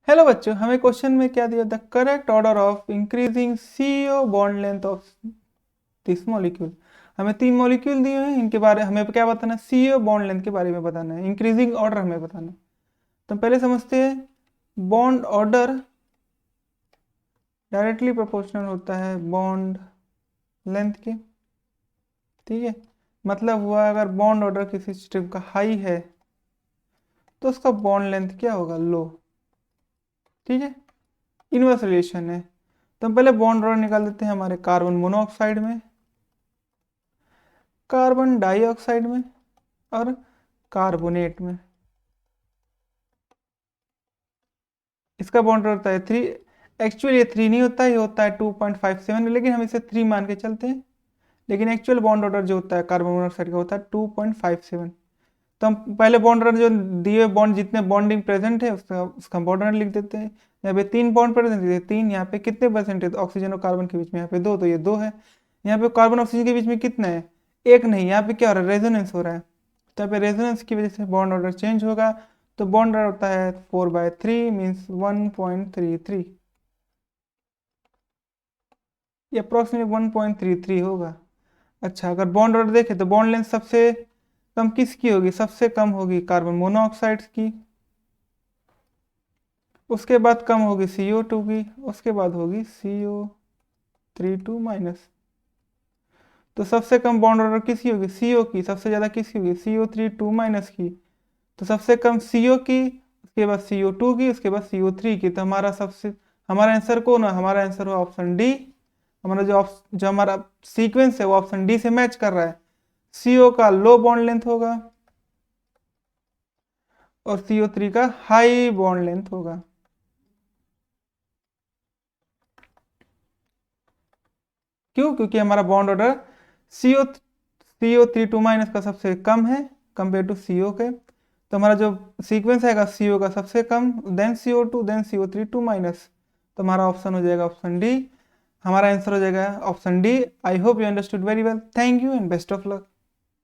Hello बच्चों, हमें question में क्या दिया? The correct order of increasing CO bond length of this molecule. हमें 3 मॉलिक्यूल दिए हैं, इनके बारे हमें क्या बताना है? सीओ बॉन्ड लेंथ के बारे में बताना है, इंक्रीजिंग ऑर्डर हमें बताना है। तो पहले समझते हैं, बॉन्ड ऑर्डर डायरेक्टली प्रोपोर्शनल होता है बॉन्ड लेंथ के। ठीक है, मतलब हुआ अगर बॉन्ड ऑर्डर किसी सिस्टम का हाई है तो उसका बॉन्ड लेंथ क्या होगा? लो। ठीक है, इनवर्स रिलेशन है। तो हम पहले बॉन्ड ऑर्डर निकाल देते हैं हमारे कार्बन मोनोऑक्साइड में, कार्बन डाइऑक्साइड में और कार्बोनेट में। इसका बॉन्ड होता है 3। एक्चुअली ये 3 नहीं होता है, ये होता है 2.57 में, लेकिन हम इसे 3 मान के चलते हैं। लेकिन एक्चुअल बॉन्ड ऑर्डर जो होता है कार्बन मोनोऑक्साइड का होता है 2.57। तो हम पहले बॉन्ड ऑर्डर जो दिए बॉन्ड जितने बॉन्डिंग प्रेजेंट है उसका बॉन्ड ऑर्डर लिख देते हैं। यहाँ पे 3 बॉन्ड प्रेजेंट है, 3। यहाँ पे कितने परसेंट है? तो ऑक्सीजन और कार्बन के बीच में यहाँ पे 2, तो ये 2 है। यहाँ पे कार्बन ऑक्सीजन के बीच में कितना है? 1 नहीं, यहाँ पे क्या हो रहा है? रेजोनेंस हो रहा है। तो यहाँ पे रेजोनेंस की वजह से बॉन्ड ऑर्डर चेंज होगा। तो बॉन्ड ऑर्डर होता है 4/3 मीन्स 1.33। ये अप्रोक्सीमेट 1.33 होगा। अच्छा, अगर बॉन्ड ऑर्डर देखें तो बॉन्ड लेंथ सबसे कम किसकी होगी? सबसे कम होगी कार्बन मोनोऑक्साइड की, उसके बाद कम होगी CO2 की, उसके बाद होगी CO32-। तो सबसे कम बॉन्ड ऑर्डर किसकी होगी? CO की। सबसे ज़्यादा किसकी होगी? CO32- की। तो सबसे कम CO की, उसके बाद CO2 की, उसके बाद CO3 की। तो हमारा आंसर कौन है? हमारा आंसर हुआ ऑप्शन डी। हमारा जो हमारा सीक्वेंस है वो ऑप्शन डी से मैच कर रहा है। CO का लो बॉन्ड लेंथ होगा और CO3 का हाई बॉन्ड लेंथ होगा। क्यों? क्योंकि हमारा बॉन्ड ऑर्डर CO32- का सबसे कम है कंपेयर टू CO के। तो हमारा जो सीक्वेंस आएगा CO का सबसे कम, देन CO2, देन CO32-। तो हमारा ऑप्शन हो जाएगा ऑप्शन डी। हमारा आंसर हो जाएगा option D. I hope you understood very well. Thank you and best of luck.